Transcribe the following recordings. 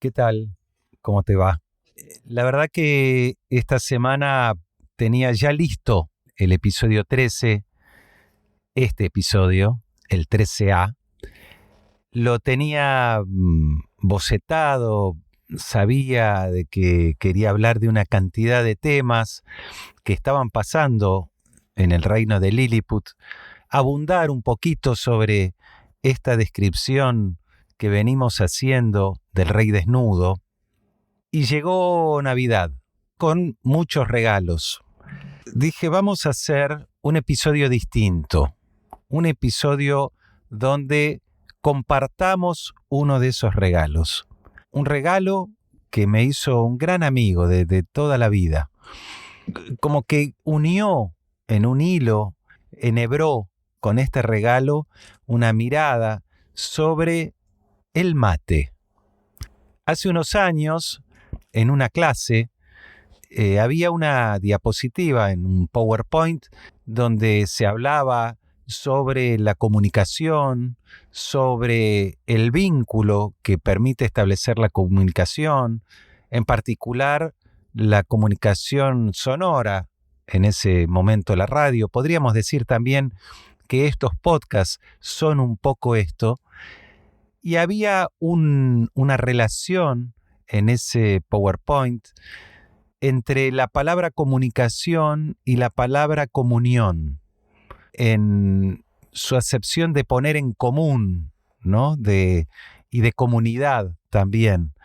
¿Qué tal? ¿Cómo te va? La verdad que esta semana tenía ya listo el episodio 13, este episodio, el 13A. Lo tenía bocetado, sabía de que quería hablar de una cantidad de temas que estaban pasando en el reino de Lilliput, abundar un poquito sobre esta descripción que venimos haciendo del rey desnudo. Y llegó Navidad, con muchos regalos. Dije, vamos a hacer un episodio distinto, un episodio donde compartamos uno de esos regalos. Un regalo que me hizo un gran amigo de toda la vida. Como que unió en un hilo, enhebró con este regalo una mirada sobre el mate. Hace unos años, en una clase, había una diapositiva en un PowerPoint donde se hablaba sobre la comunicación, sobre el vínculo que permite establecer la comunicación, en particular la comunicación sonora, en ese momento la radio. Podríamos decir también que estos podcasts son un poco esto. Y había una relación en ese PowerPoint entre la palabra comunicación y la palabra comunión, en su acepción de poner en común, ¿no? Y de comunidad también,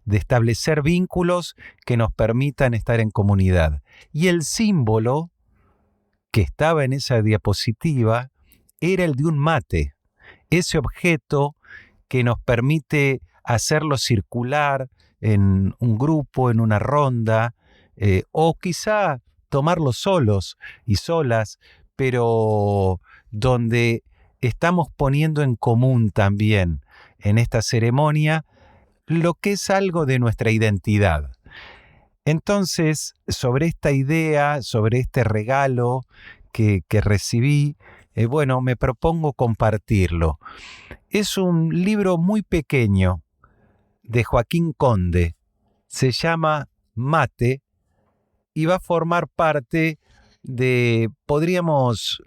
de establecer vínculos que nos permitan estar en comunidad. Y el símbolo que estaba en esa diapositiva era el de un mate, ese objeto que nos permite hacerlo circular en un grupo, en una ronda, o quizá tomarlo solos y solas, pero donde estamos poniendo en común también en esta ceremonia lo que es algo de nuestra identidad. Entonces, sobre esta idea, sobre este regalo que recibí, me propongo compartirlo. Es un libro muy pequeño de Joaquín Conde. Se llama Mate y va a formar parte de, podríamos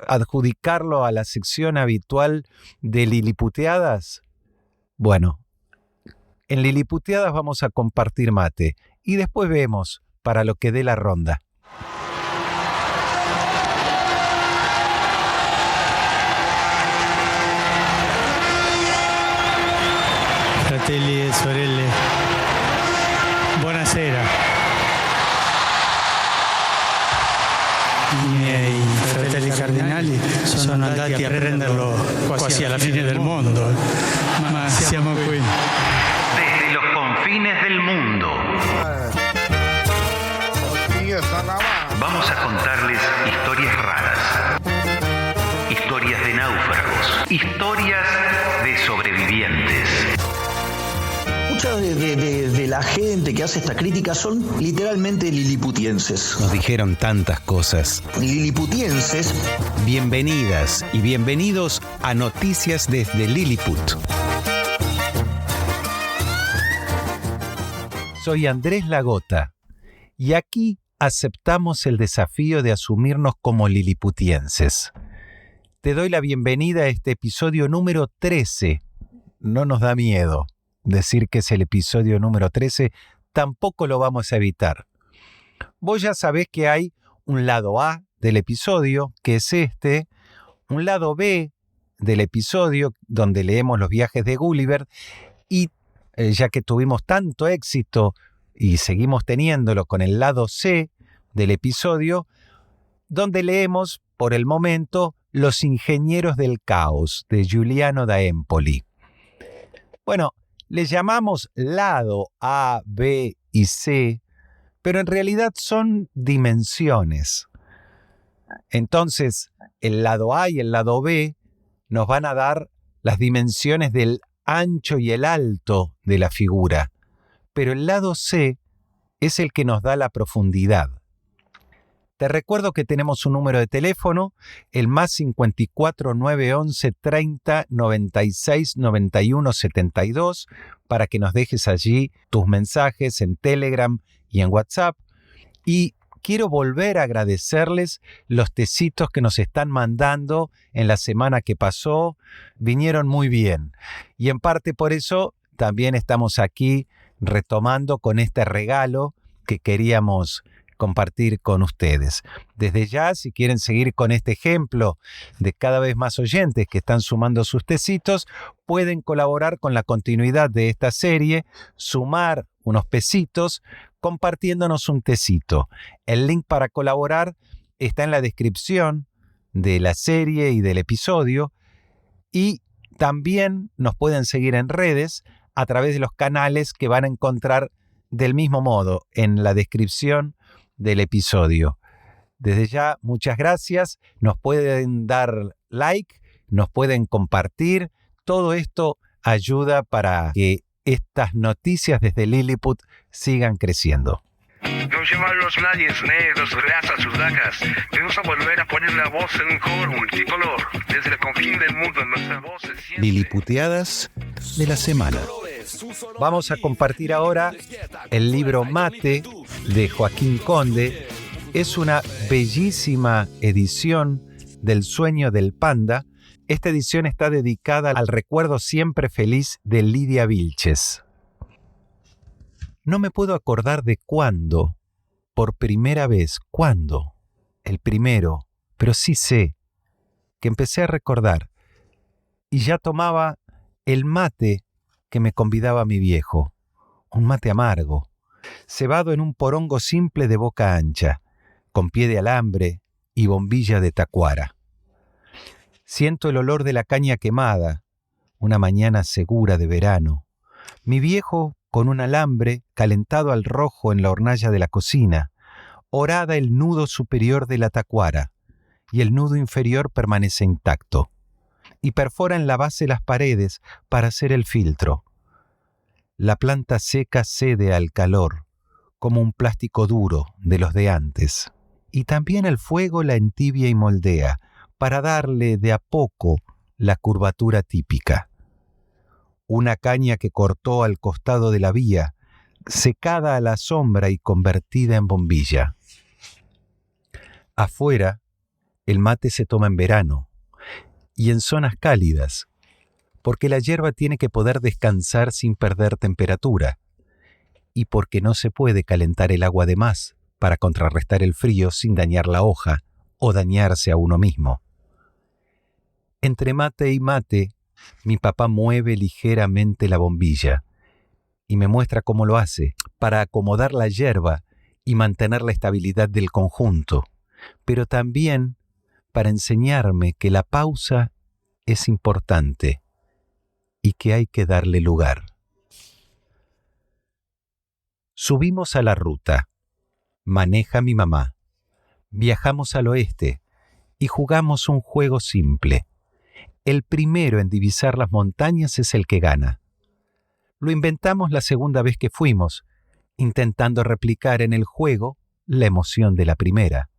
adjudicarlo a la sección habitual de Liliputeadas. Bueno, en Liliputeadas vamos a compartir mate y después vemos para lo que dé la ronda. Fratelli e sorelle, buonasera. I miei fratelli cardinali sono andati a prenderlo quasi alla fine del mondo, ma siamo qui. Desde los confines del mundo. Vamos a contarles historias raras, historias de náufragos, historias de sobrevivientes. Mucha de la gente que hace esta crítica son literalmente liliputienses. Nos dijeron tantas cosas. Liliputienses. Bienvenidas y bienvenidos a Noticias desde Lilliput. Soy Andrés Lagota y aquí aceptamos el desafío de asumirnos como liliputienses. Te doy la bienvenida a este episodio número 13. No nos da miedo decir que es el episodio número 13, tampoco lo vamos a evitar. Vos ya sabés que hay un lado A del episodio, que es este, un lado B del episodio, donde leemos los viajes de Gulliver, y ya que tuvimos tanto éxito y seguimos teniéndolo con el lado C del episodio, donde leemos, por el momento, Los ingenieros del caos, de Giuliano da Empoli. Bueno, le llamamos lado A, B y C, pero en realidad son dimensiones. Entonces, el lado A y el lado B nos van a dar las dimensiones del ancho y el alto de la figura, pero el lado C es el que nos da la profundidad. Te recuerdo que tenemos un número de teléfono, el más 54 911 30 96 91 72, para que nos dejes allí tus mensajes en Telegram y en WhatsApp. Y quiero volver a agradecerles los tecitos que nos están mandando en la semana que pasó. Vinieron muy bien. Y en parte por eso también estamos aquí retomando con este regalo que queríamos compartir con ustedes. Desde ya, si quieren seguir con este ejemplo de cada vez más oyentes que están sumando sus tecitos, pueden colaborar con la continuidad de esta serie, sumar unos pesitos, compartiéndonos un tecito. El link para colaborar está en la descripción de la serie y del episodio, y también nos pueden seguir en redes a través de los canales que van a encontrar del mismo modo en la descripción del episodio. Desde ya, muchas gracias. Nos pueden dar like, nos pueden compartir. Todo esto ayuda para que estas noticias desde Lilliput sigan creciendo. Nos llevan los nadis negros, razas sudacas. Vamos a volver a poner la voz en un coro multicolor. Desde el confín del mundo nuestra voz se siente. Liliputeadas de la semana. Vamos a compartir ahora el libro Mate de Joaquín Conde. Es una bellísima edición del Sueño del Panda. Esta edición está dedicada al recuerdo siempre feliz de Lidia Vilches. No me puedo acordar de cuándo, por primera vez, cuándo, el primero, pero sí sé que empecé a recordar y ya tomaba el mate que me convidaba mi viejo, un mate amargo, cebado en un porongo simple de boca ancha, con pie de alambre y bombilla de tacuara. Siento el olor de la caña quemada, una mañana segura de verano. Mi viejo con un alambre calentado al rojo en la hornalla de la cocina, horada el nudo superior de la tacuara, y el nudo inferior permanece intacto, y perfora en la base las paredes para hacer el filtro. La planta seca cede al calor, como un plástico duro de los de antes, y también el fuego la entibia y moldea, para darle de a poco la curvatura típica. Una caña que cortó al costado de la vía, secada a la sombra y convertida en bombilla. Afuera, el mate se toma en verano y en zonas cálidas, porque la hierba tiene que poder descansar sin perder temperatura y porque no se puede calentar el agua de más para contrarrestar el frío sin dañar la hoja o dañarse a uno mismo. Entre mate y mate, mi papá mueve ligeramente la bombilla y me muestra cómo lo hace para acomodar la hierba y mantener la estabilidad del conjunto, pero también para enseñarme que la pausa es importante y que hay que darle lugar. Subimos a la ruta. Maneja mi mamá. Viajamos al oeste y jugamos un juego simple. El primero en divisar las montañas es el que gana. Lo inventamos la segunda vez que fuimos, intentando replicar en el juego la emoción de la primera.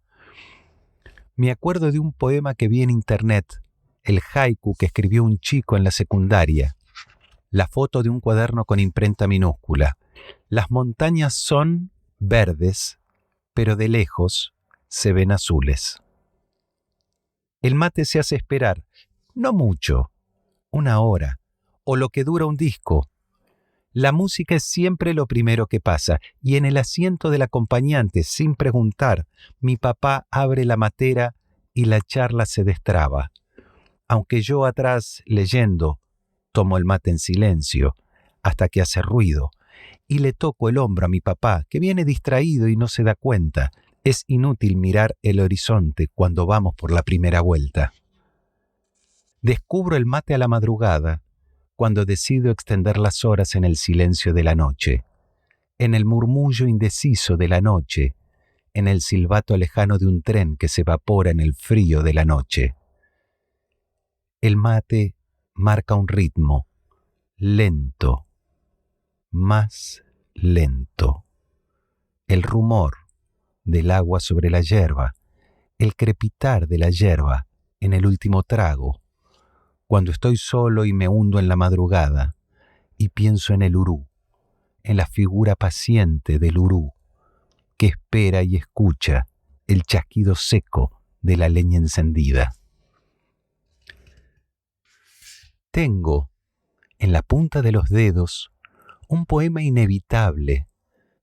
Me acuerdo de un poema que vi en internet, el haiku que escribió un chico en la secundaria, la foto de un cuaderno con imprenta minúscula. Las montañas son verdes, pero de lejos se ven azules. El mate se hace esperar, no mucho, una hora, o lo que dura un disco. La música es siempre lo primero que pasa, y en el asiento del acompañante, sin preguntar, mi papá abre la matera y la charla se destraba. Aunque yo atrás, leyendo, tomo el mate en silencio, hasta que hace ruido, y le toco el hombro a mi papá, que viene distraído y no se da cuenta. Es inútil mirar el horizonte cuando vamos por la primera vuelta. Descubro el mate a la madrugada, cuando decido extender las horas en el silencio de la noche, en el murmullo indeciso de la noche, en el silbato lejano de un tren que se evapora en el frío de la noche. El mate marca un ritmo, lento, más lento. El rumor, del agua sobre la yerba, el crepitar de la yerba en el último trago, cuando estoy solo y me hundo en la madrugada y pienso en el urú, en la figura paciente del urú, que espera y escucha el chasquido seco de la leña encendida. Tengo en la punta de los dedos un poema inevitable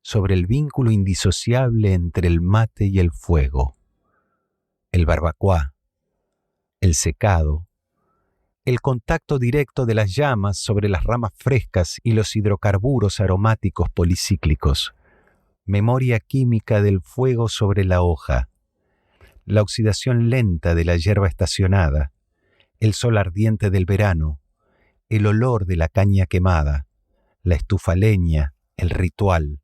sobre el vínculo indisociable entre el mate y el fuego, el barbacoa, el secado, el contacto directo de las llamas sobre las ramas frescas y los hidrocarburos aromáticos policíclicos, memoria química del fuego sobre la hoja, la oxidación lenta de la hierba estacionada, el sol ardiente del verano, el olor de la caña quemada, la estufa leña, el ritual,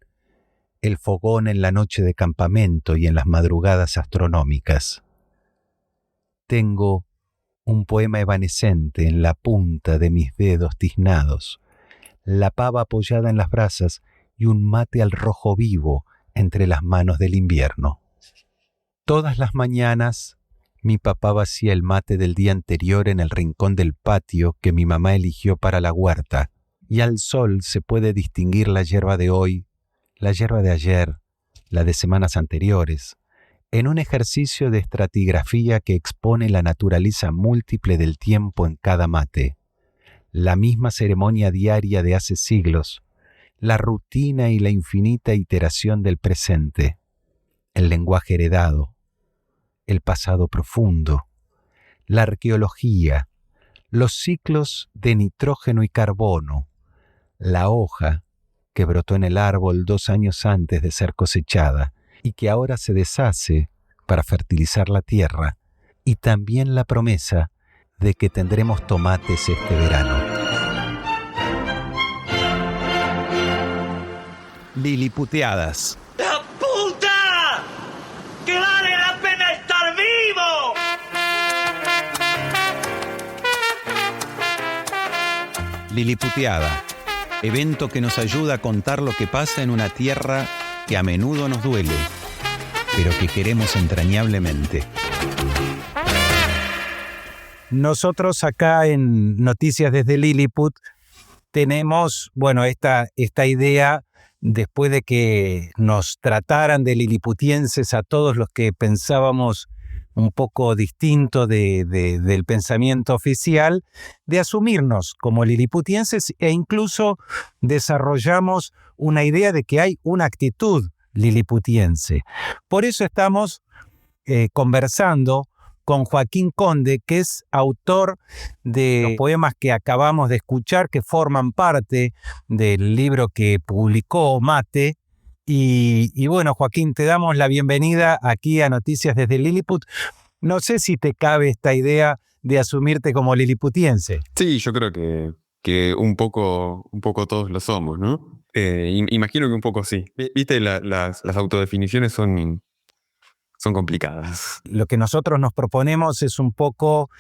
el fogón en la noche de campamento y en las madrugadas astronómicas. Tengo un poema evanescente en la punta de mis dedos tiznados, la pava apoyada en las brasas y un mate al rojo vivo entre las manos del invierno. Todas las mañanas mi papá vacía el mate del día anterior en el rincón del patio que mi mamá eligió para la huerta, y al sol se puede distinguir la hierba de hoy, la hierba de ayer, la de semanas anteriores, en un ejercicio de estratigrafía que expone la naturaleza múltiple del tiempo en cada mate, la misma ceremonia diaria de hace siglos, la rutina y la infinita iteración del presente, el lenguaje heredado, el pasado profundo, la arqueología, los ciclos de nitrógeno y carbono, la hoja que brotó en el árbol 2 años antes de ser cosechada y que ahora se deshace para fertilizar la tierra, y también la promesa de que tendremos tomates este verano. Liliputeadas. ¡La puta! ¡Que vale la pena estar vivo! Liliputeada, evento que nos ayuda a contar lo que pasa en una tierra que a menudo nos duele, pero que queremos entrañablemente. Nosotros acá en Noticias desde Lilliput tenemos, esta idea, después de que nos trataran de liliputienses a todos los que pensábamos un poco distinto del pensamiento oficial, de asumirnos como liliputienses, e incluso desarrollamos una idea de que hay una actitud liliputiense. Por eso estamos conversando con Joaquín Conde, que es autor de los poemas que acabamos de escuchar, que forman parte del libro que publicó Mate. Y bueno, Joaquín, te damos la bienvenida aquí a Noticias desde Lilliput. No sé si te cabe esta idea de asumirte como liliputiense. Sí, yo creo que un poco todos lo somos, ¿no? Imagino que un poco sí. Viste, las autodefiniciones son complicadas. Lo que nosotros nos proponemos es un poco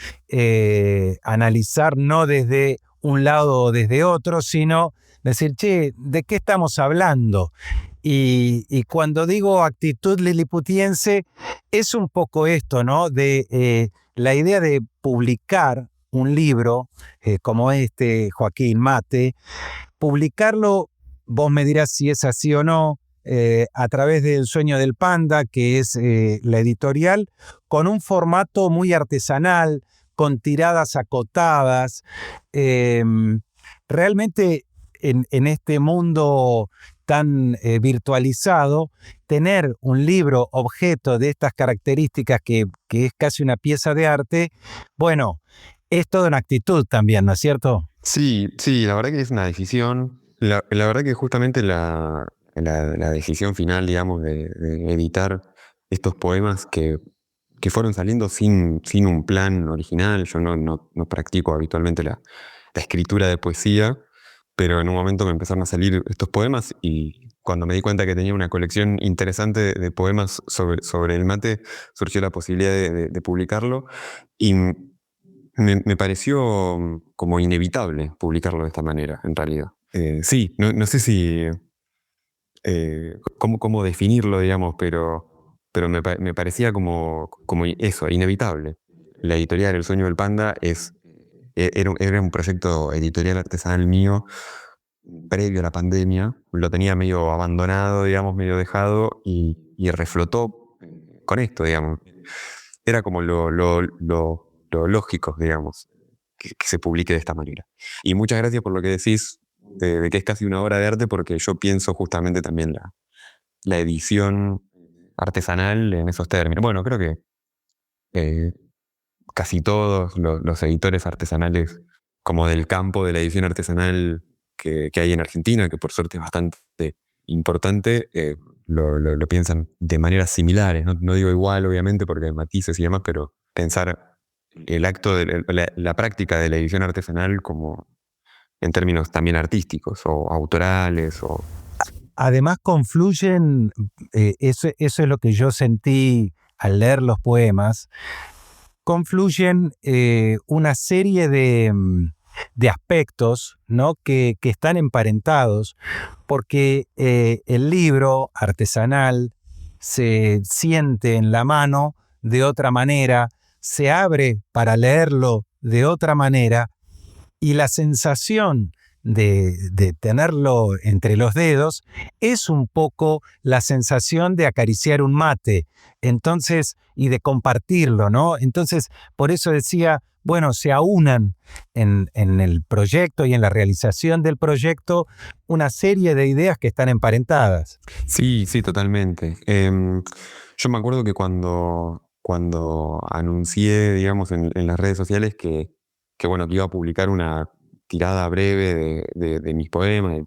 analizar no desde un lado o desde otro, sino decir, ¿de qué estamos hablando? Y cuando digo actitud liliputiense, es un poco esto, ¿no? De la idea de publicar un libro como este, Joaquín Mate, publicarlo, vos me dirás si es así o no, a través del Sueño del Panda, que es la editorial, con un formato muy artesanal, con tiradas acotadas. Realmente en este mundo tan virtualizado, tener un libro objeto de estas características que es casi una pieza de arte, bueno, es toda una actitud también, ¿no es cierto? Sí, la verdad que es una decisión. La verdad que justamente la decisión final, digamos, de editar estos poemas que fueron saliendo sin un plan original. Yo no practico habitualmente la escritura de poesía, pero en un momento me empezaron a salir estos poemas y cuando me di cuenta que tenía una colección interesante de poemas sobre el mate, surgió la posibilidad de publicarlo y me pareció como inevitable publicarlo de esta manera, en realidad. Sí, no sé si cómo definirlo, digamos, pero pero me parecía como eso, inevitable. La editorial El Sueño del Panda era un proyecto editorial artesanal mío previo a la pandemia. Lo tenía medio abandonado, digamos, medio dejado, y reflotó con esto, digamos. Era como lo lógico, digamos, que se publique de esta manera. Y muchas gracias por lo que decís de que es casi una obra de arte, porque yo pienso justamente también la edición artesanal en esos términos. Bueno, creo que casi todos los editores artesanales, como del campo de la edición artesanal que hay en Argentina, que por suerte es bastante importante, lo piensan de maneras similares. No digo igual, obviamente, porque hay matices y demás, pero pensar el acto de la práctica de la edición artesanal como en términos también artísticos o autorales. Además confluyen, eso es lo que yo sentí al leer los poemas, confluyen una serie de aspectos, ¿no? que están emparentados, porque el libro artesanal se siente en la mano de otra manera, se abre para leerlo de otra manera, y la sensación de tenerlo entre los dedos es un poco la sensación de acariciar un mate, entonces, y de compartirlo, ¿no? Entonces, por eso decía, bueno, se aunan en el proyecto y en la realización del proyecto una serie de ideas que están emparentadas. Sí, totalmente. Yo me acuerdo que cuando anuncié, digamos, en las redes sociales que bueno, que iba a publicar una tirada breve de mis poemas, el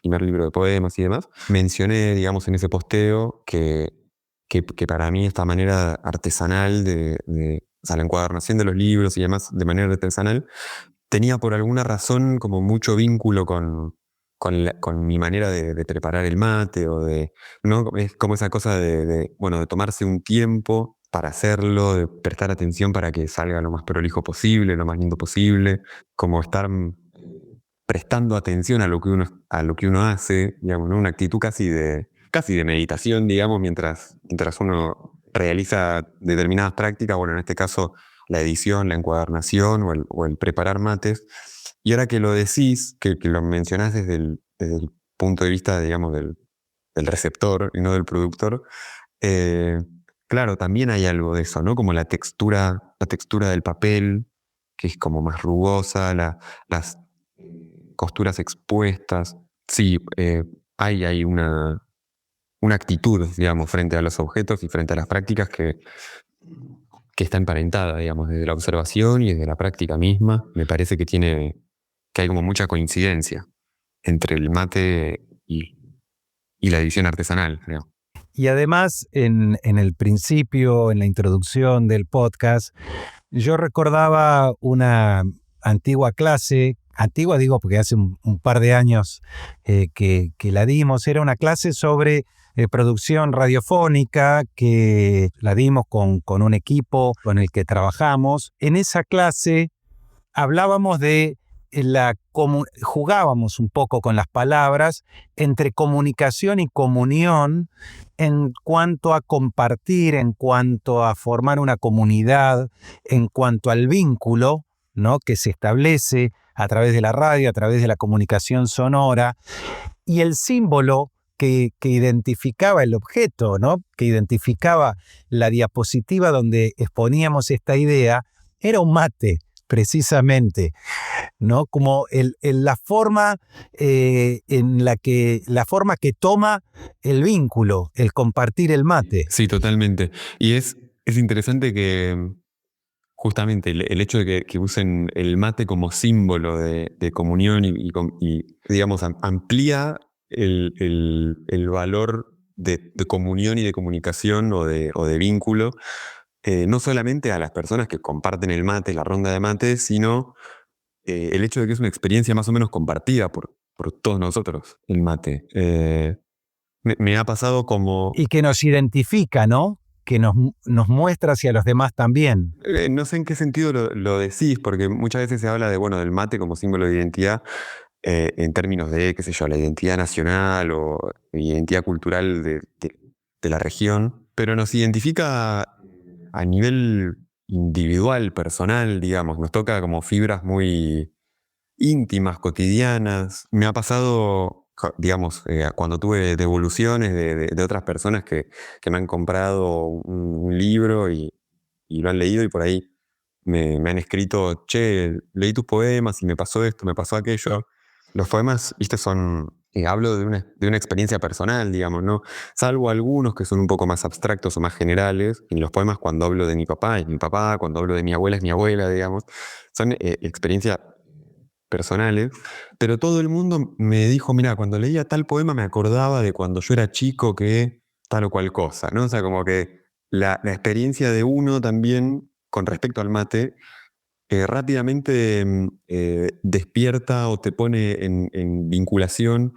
primer libro de poemas y demás, mencioné, digamos, en ese posteo que para mí esta manera artesanal o sea, la encuadernación de los libros y demás de manera artesanal tenía por alguna razón como mucho vínculo con mi manera de preparar el mate, ¿no? Es como esa cosa de tomarse un tiempo para hacerlo, de prestar atención para que salga lo más prolijo posible, lo más lindo posible, como estar prestando atención a lo que uno hace, digamos, ¿no? Una actitud casi de meditación, digamos, mientras uno realiza determinadas prácticas, bueno, en este caso la edición, la encuadernación o el preparar mates. Y ahora que lo decís, que lo mencionás desde el punto de vista, digamos, del receptor y no del productor, claro, también hay algo de eso, ¿no? Como la textura del papel, que es como más rugosa, las costuras expuestas. Sí, hay una actitud, digamos, frente a los objetos y frente a las prácticas que está emparentada, digamos, desde la observación y desde la práctica misma. Me parece que hay como mucha coincidencia entre el mate y la edición artesanal, creo. Y además, en el principio, en la introducción del podcast, yo recordaba una antigua clase, antigua digo porque hace un par de años que la dimos, era una clase sobre producción radiofónica que la dimos con un equipo con el que trabajamos. En esa clase hablábamos de jugábamos un poco con las palabras entre comunicación y comunión en cuanto a compartir, en cuanto a formar una comunidad, en cuanto al vínculo, ¿no? que se establece a través de la radio, a través de la comunicación sonora, y el símbolo que identificaba el objeto, ¿no? que identificaba la diapositiva donde exponíamos esta idea, era un mate, precisamente, ¿no? Como la forma la forma que toma el vínculo, el compartir el mate. Sí, totalmente. Y es interesante que justamente el hecho de que usen el mate como símbolo de comunión y digamos, amplía el valor de comunión y de comunicación o de vínculo, no solamente a las personas que comparten el mate, la ronda de mate, sino el hecho de que es una experiencia más o menos compartida por todos nosotros, el mate. Me ha pasado como... Y que nos identifica, ¿no? Que nos muestra hacia los demás también. No sé en qué sentido lo decís, porque muchas veces se habla del mate como símbolo de identidad, en términos de, qué sé yo, la identidad nacional o identidad cultural de la región. pero nos identifica a nivel individual, personal, digamos. Nos toca como fibras muy íntimas, cotidianas. Me ha pasado, digamos, cuando tuve devoluciones de otras personas que me han comprado un libro y lo han leído y por ahí me han escrito, che, leí tus poemas y me pasó esto, me pasó aquello. Los poemas, viste, son, hablo de una experiencia personal, digamos, ¿no? Salvo algunos que son un poco más abstractos o más generales. En los poemas, cuando hablo de mi papá, es mi papá, cuando hablo de mi abuela, es mi abuela, digamos. Son experiencias personales, pero todo el mundo me dijo, mira, cuando leía tal poema me acordaba de cuando yo era chico que tal o cual cosa, ¿no? O sea, como que la experiencia de uno también con respecto al mate rápidamente despierta o te pone en vinculación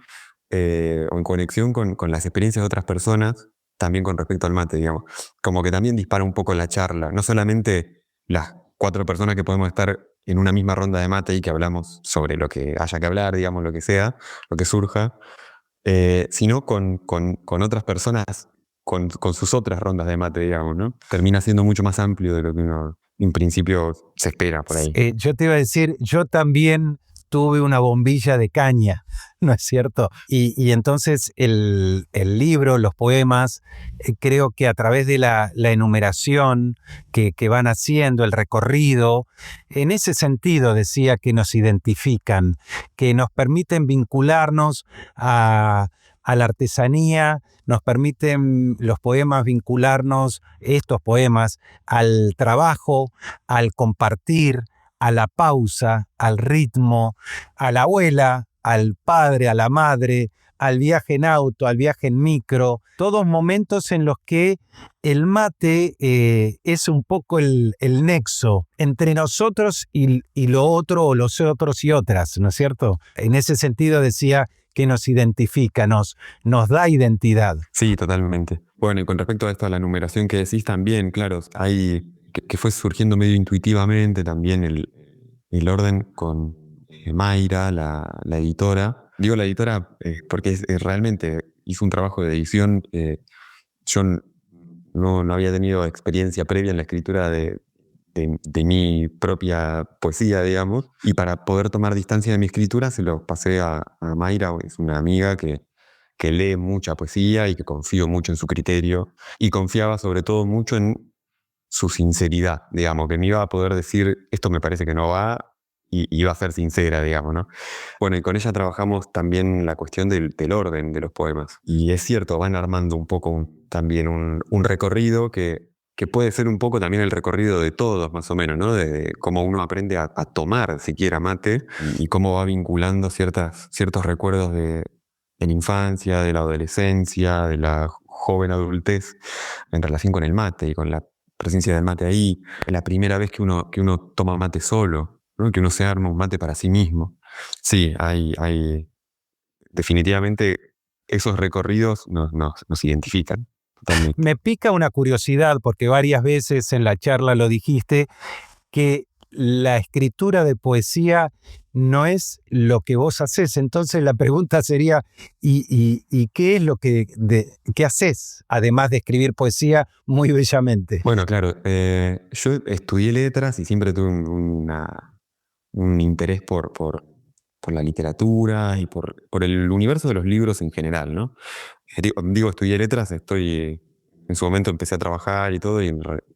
o en conexión con las experiencias de otras personas, también con respecto al mate, digamos. Como que también dispara un poco la charla, no solamente las 4 personas que podemos estar en una misma ronda de mate y que hablamos sobre lo que haya que hablar, digamos, lo que sea, lo que surja, sino con otras personas, con sus otras rondas de mate, digamos, ¿no? Termina siendo mucho más amplio de lo que uno en principio se espera por ahí. Yo te iba a decir, yo también tuve una bombilla de caña, ¿no es cierto? Y entonces el libro, los poemas, creo que a través de la enumeración que van haciendo, el recorrido, en ese sentido decía que nos identifican, que nos permiten vincularnos a la artesanía, nos permiten los poemas vincularnos, estos poemas, al trabajo, al compartir, a la pausa, al ritmo, a la abuela, al padre, a la madre, al viaje en auto, al viaje en micro, todos momentos en los que el mate es un poco el nexo entre nosotros y lo otro o los otros y otras, ¿no es cierto? En ese sentido decía que nos identifica, nos da identidad. Sí, totalmente. Bueno, y con respecto a esto, a la numeración que decís también, claro, hay que fue surgiendo medio intuitivamente también el orden con Mayra, la editora. Digo la editora porque realmente hizo un trabajo de edición. Yo no había tenido experiencia previa en la escritura de mi propia poesía, digamos, y para poder tomar distancia de mi escritura se lo pasé a Mayra, es una amiga que lee mucha poesía y que confío mucho en su criterio, y confiaba sobre todo mucho en su sinceridad, digamos, que me iba a poder decir, esto me parece que no va, y iba a ser sincera, digamos, ¿no? Bueno, y con ella trabajamos también la cuestión del orden de los poemas. Y es cierto, van armando un poco también un recorrido que puede ser un poco también el recorrido de todos, más o menos, ¿no? De cómo uno aprende a tomar siquiera mate y cómo va vinculando ciertos recuerdos de la infancia, de la adolescencia, de la joven adultez en relación con el mate y con la presencia del mate ahí. La primera vez que uno toma mate solo, ¿no? Que uno se arma un mate para sí mismo. Sí, hay definitivamente esos recorridos nos identifican totalmente. Me pica una curiosidad, porque varias veces en la charla lo dijiste, que la escritura de poesía no es lo que vos haces. Entonces la pregunta sería, ¿y qué es lo que haces, además de escribir poesía muy bellamente? Bueno, claro, yo estudié letras y siempre tuve un interés por la literatura y por el universo de los libros en general, ¿no? Digo, estudié letras, en su momento empecé a trabajar y todo, y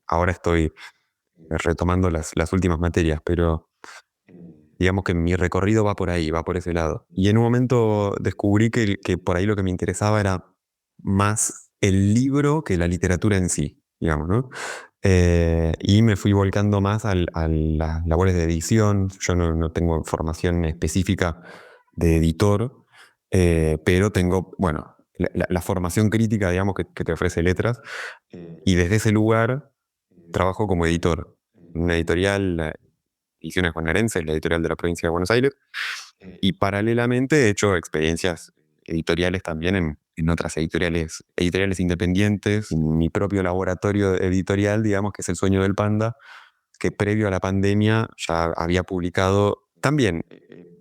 ahora estoy retomando las últimas materias, pero digamos que mi recorrido va por ahí, va por ese lado. Y en un momento descubrí que por ahí lo que me interesaba era más el libro que la literatura en sí, digamos, ¿no? Y me fui volcando más a las labores de edición. Yo no tengo formación específica de editor, pero tengo, bueno, la formación crítica, digamos, que te ofrece letras. Y desde ese lugar trabajo como editor. Una editorial, Ediciones Bonaerenses, la editorial de la provincia de Buenos Aires. Y paralelamente he hecho experiencias editoriales también en otras editoriales independientes, en mi propio laboratorio editorial, digamos, que es El Sueño del Panda, que previo a la pandemia ya había publicado, también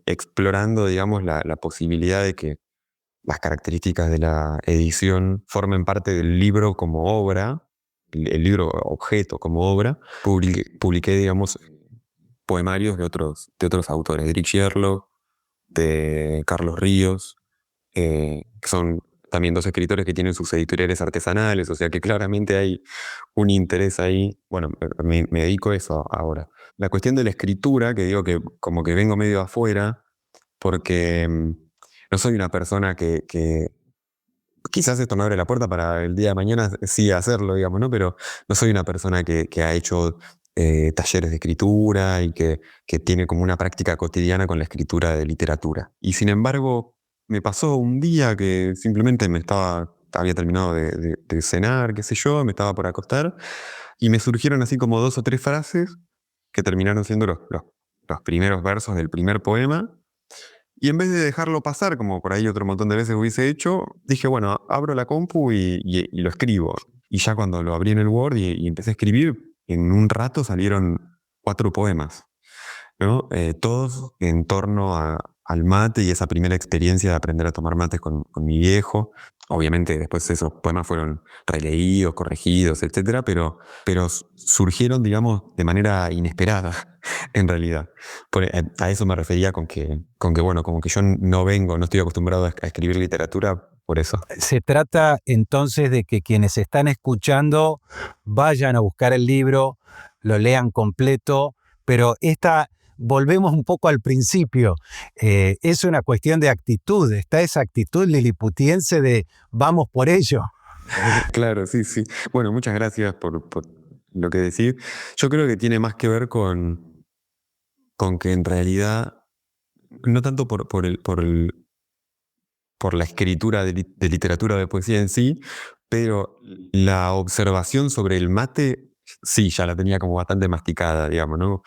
explorando, digamos, la posibilidad de que las características de la edición formen parte del libro como obra, el libro objeto como obra. Publiqué, digamos, poemarios de otros autores, de Eric Sherlock, de Carlos Ríos, que son también dos escritores que tienen sus editoriales artesanales, o sea que claramente hay un interés ahí. Bueno, me dedico a eso ahora. La cuestión de la escritura, que digo que como que vengo medio afuera, porque no soy una persona que quizás esto me abre la puerta para el día de mañana sí hacerlo, digamos, ¿no? Pero no soy una persona que ha hecho talleres de escritura y que tiene como una práctica cotidiana con la escritura de literatura. Y sin embargo, me pasó un día que simplemente había terminado de cenar, qué sé yo, me estaba por acostar, y me surgieron así como 2 o 3 frases que terminaron siendo los primeros versos del primer poema. Y en vez de dejarlo pasar, como por ahí otro montón de veces hubiese hecho, dije, bueno, abro la compu y lo escribo. Y ya cuando lo abrí en el Word y empecé a escribir, en un rato salieron 4 poemas, ¿no? Todos en torno al mate y esa primera experiencia de aprender a tomar mates con mi viejo. Obviamente después esos poemas fueron releídos, corregidos, etcétera, pero surgieron, digamos, de manera inesperada, en realidad. A eso me refería con que, bueno, como que yo no estoy acostumbrado a escribir literatura, por eso. Se trata entonces de que quienes están escuchando vayan a buscar el libro, lo lean completo, pero volvemos un poco al principio, es una cuestión de actitud, está esa actitud liliputiense de vamos por ello. Claro, sí. Bueno, muchas gracias por lo que decís. Yo creo que tiene más que ver con que en realidad, no tanto por la escritura de literatura o de poesía en sí, pero la observación sobre el mate, sí, ya la tenía como bastante masticada, digamos, ¿no?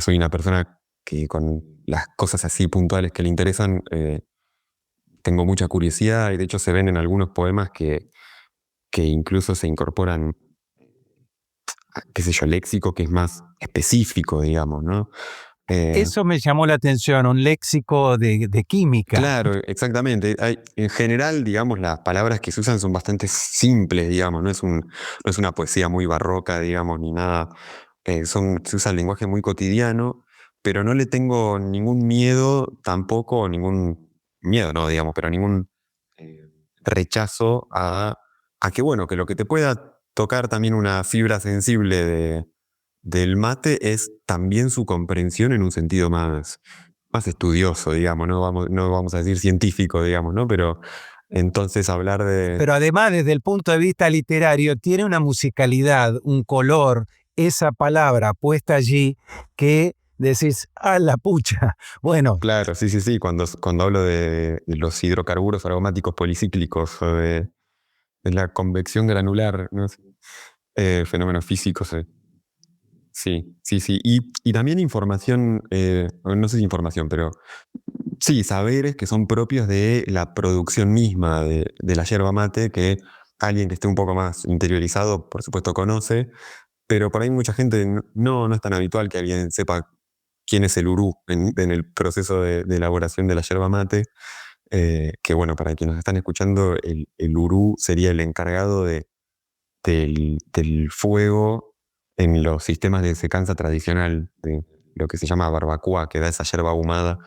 Soy una persona que con las cosas así puntuales que le interesan, tengo mucha curiosidad, y de hecho se ven en algunos poemas que incluso se incorporan, qué sé yo, léxico que es más específico, digamos, ¿no? Eso me llamó la atención, un léxico de química. Claro, exactamente. En general, digamos, las palabras que se usan son bastante simples, digamos, no es una poesía muy barroca, digamos, ni nada. Se usa el lenguaje muy cotidiano, pero no le tengo ningún miedo tampoco, ningún miedo, no, digamos, pero ningún rechazo a que, bueno, que lo que te pueda tocar también una fibra sensible del mate es también su comprensión en un sentido más estudioso, digamos, no vamos a decir científico, digamos, ¿no? Pero entonces hablar de... Pero además, desde el punto de vista literario, tiene una musicalidad, un color, esa palabra puesta allí que decís, ¡ah, la pucha! Bueno. Claro, sí. Cuando hablo de los hidrocarburos aromáticos policíclicos o de la convección granular, ¿no? Fenómenos físicos. Sí. Y también información, no sé si información, pero sí, saberes que son propios de la producción misma de la yerba mate, que alguien que esté un poco más interiorizado, por supuesto, conoce, pero por ahí mucha gente no es tan habitual que alguien sepa quién es el urú en el proceso de elaboración de la yerba mate. Que bueno, para quienes nos están escuchando, el urú sería el encargado del fuego en los sistemas de secanza tradicional, de lo que se llama barbacoa, que da esa yerba ahumada,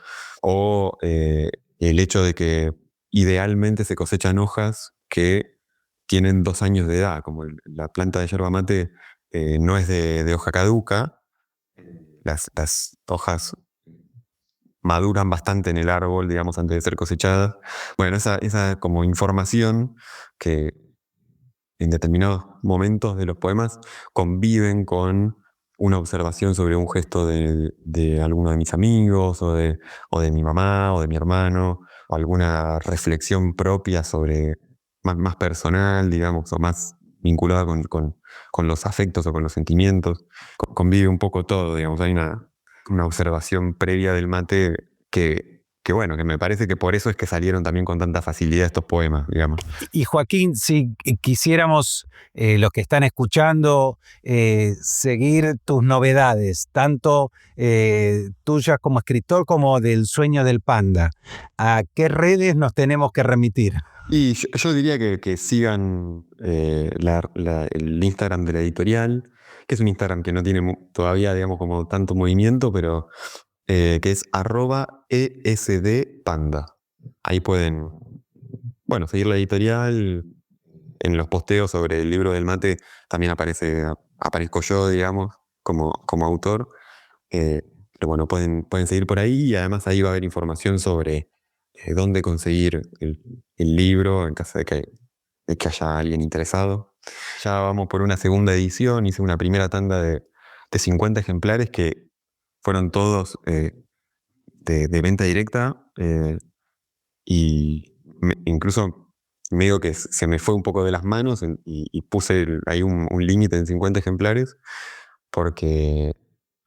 o el hecho de que idealmente se cosechan hojas que tienen 2 años de edad, como la planta de yerba mate no es de hoja caduca, las hojas maduran bastante en el árbol, digamos, antes de ser cosechadas. Bueno, esa como información que en determinados momentos de los poemas conviven con una observación sobre un gesto de alguno de mis amigos, o de mi mamá, o de mi hermano, o alguna reflexión propia sobre más personal, digamos, o más vinculada con los afectos o con los sentimientos. Convive un poco todo, digamos. Hay una observación previa del mate que bueno, que me parece que por eso es que salieron también con tanta facilidad estos poemas, digamos. Y Joaquín, si quisiéramos, los que están escuchando, seguir tus novedades, tanto tuyas como escritor como del Sueño del Panda, ¿a qué redes nos tenemos que remitir? Y yo diría que sigan el Instagram de la editorial, que es un Instagram que no tiene todavía, digamos, como tanto movimiento, pero que es @esdpanda. Ahí pueden, bueno, seguir la editorial. En los posteos sobre el libro del mate también aparezco yo, digamos, como autor. Pero bueno, pueden seguir por ahí, y además ahí va a haber información sobre dónde conseguir el libro en caso de que haya alguien interesado. Ya vamos por una segunda edición, hice una primera tanda de 50 ejemplares que fueron todos de venta directa, y incluso medio que se me fue un poco de las manos y puse ahí un límite en 50 ejemplares, porque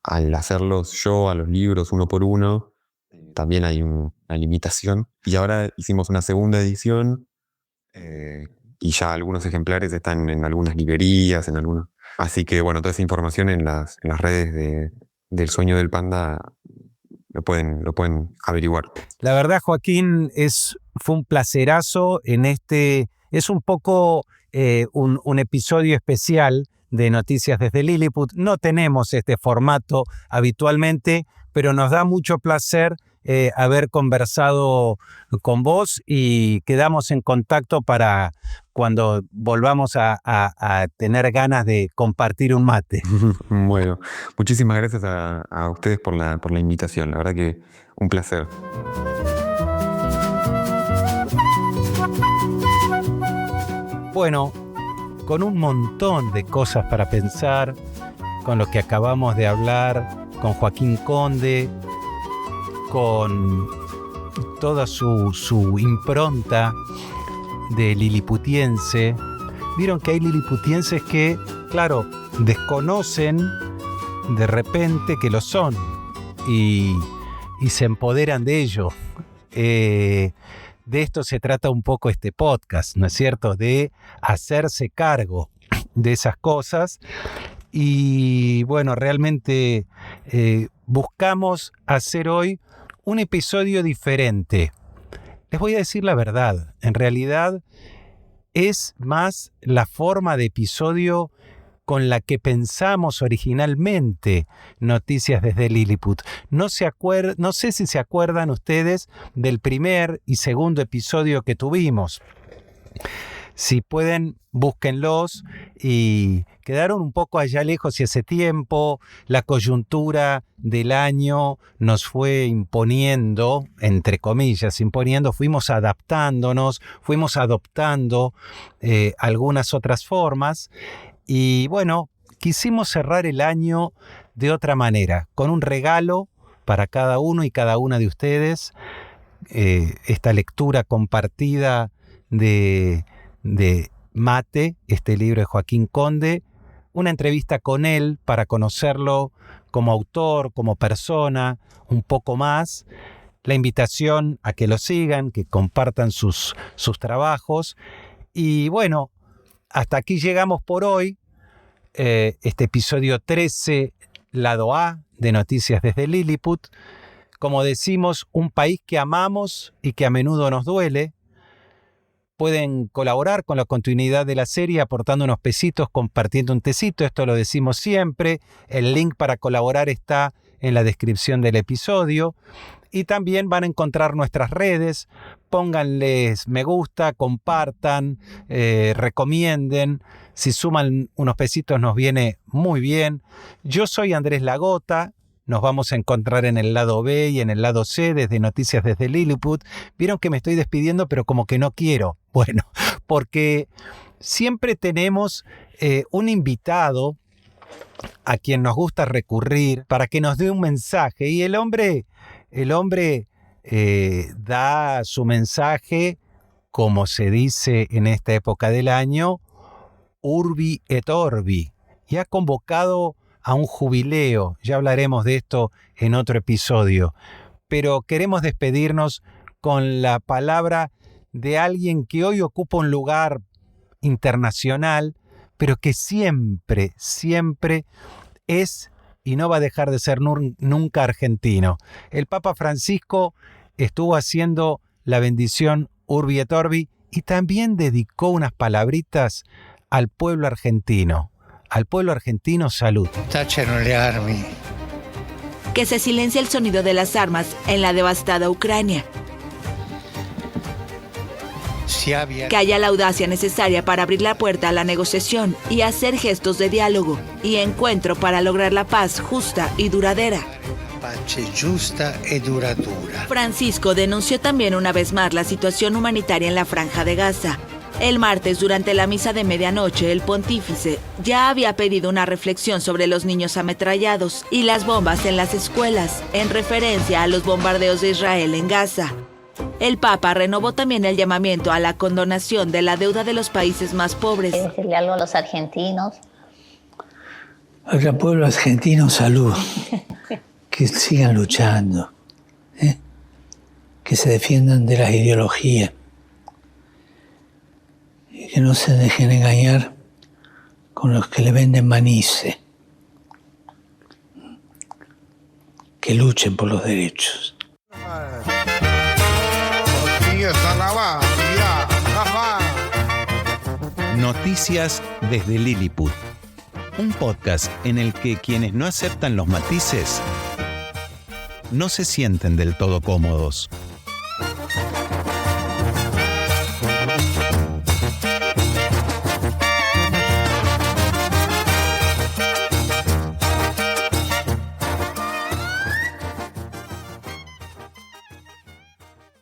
al hacerlos yo a los libros uno por uno, también hay una limitación. Y ahora hicimos una segunda edición, y ya algunos ejemplares están en algunas librerías, Así que bueno, toda esa información en las redes del Sueño del Panda lo pueden averiguar. La verdad, Joaquín, fue un placerazo es un poco un episodio especial de Noticias desde Lilliput. No tenemos este formato habitualmente, pero nos da mucho placer haber conversado con vos, y quedamos en contacto para cuando volvamos a tener ganas de compartir un mate. Bueno, muchísimas gracias a ustedes por la invitación. La verdad que un placer. Bueno, con un montón de cosas para pensar, con lo que acabamos de hablar, con Joaquín Conde, con toda su impronta de liliputiense. Vieron que hay liliputienses que, claro, desconocen de repente que lo son y se empoderan de ello. De esto se trata un poco este podcast, ¿no es cierto? De hacerse cargo de esas cosas. Y bueno, realmente buscamos hacer hoy un episodio diferente. Les voy a decir la verdad, en realidad es más la forma de episodio con la que pensamos originalmente Noticias desde Lilliput. No sé si se acuerdan ustedes del primer y segundo episodio que tuvimos. Si pueden, búsquenlos, y quedaron un poco allá lejos y hace tiempo. La coyuntura del año nos fue imponiendo, entre comillas, fuimos adaptándonos, fuimos adoptando algunas otras formas. Y bueno, quisimos cerrar el año de otra manera, con un regalo para cada uno y cada una de ustedes. Esta lectura compartida de Mate, este libro de Joaquín Conde, una entrevista con él para conocerlo como autor, como persona, un poco más, la invitación a que lo sigan, que compartan sus trabajos. Y bueno, hasta aquí llegamos por hoy, este episodio 13, lado A de Noticias desde Lilliput. Como decimos, un país que amamos y que a menudo nos duele. Pueden colaborar con la continuidad de la serie aportando unos pesitos, compartiendo un tecito. Esto lo decimos siempre. El link para colaborar está en la descripción del episodio. Y también van a encontrar nuestras redes. Pónganles me gusta, compartan, recomienden. Si suman unos pesitos nos viene muy bien. Yo soy Andrés Lagota. Nos vamos a encontrar en el lado B y en el lado C desde Noticias desde Lilliput. Vieron que me estoy despidiendo, pero como que no quiero. Bueno, porque siempre tenemos un invitado a quien nos gusta recurrir para que nos dé un mensaje. Y el hombre da su mensaje, como se dice en esta época del año, urbi et orbi. Y ha convocado a un jubileo. Ya hablaremos de esto en otro episodio. pero queremos despedirnos con la palabra de alguien que hoy ocupa un lugar internacional, pero que siempre, siempre es y no va a dejar de ser nunca argentino. El Papa Francisco estuvo haciendo la bendición Urbi et Orbi y también dedicó unas palabritas al pueblo argentino. Al pueblo argentino, salud. Tacciano le armi. Que se silencie el sonido de las armas en la devastada Ucrania. Que haya la audacia necesaria para abrir la puerta a la negociación y hacer gestos de diálogo y encuentro para lograr la paz justa y duradera. Pace giusta e duratura. Francisco denunció también una vez más la situación humanitaria en la Franja de Gaza. El martes, durante la misa de medianoche, el pontífice ya había pedido una reflexión sobre los niños ametrallados y las bombas en las escuelas, en referencia a los bombardeos de Israel en Gaza. El Papa renovó también el llamamiento a la condonación de la deuda de los países más pobres. Decirle algo a los argentinos. Al pueblo argentino, salud. Que sigan luchando. Que se defiendan de las ideologías. Y que no se dejen engañar con los que le venden manice. Que luchen por los derechos. Noticias desde Lilliput. Un podcast en el que quienes no aceptan los matices no se sienten del todo cómodos.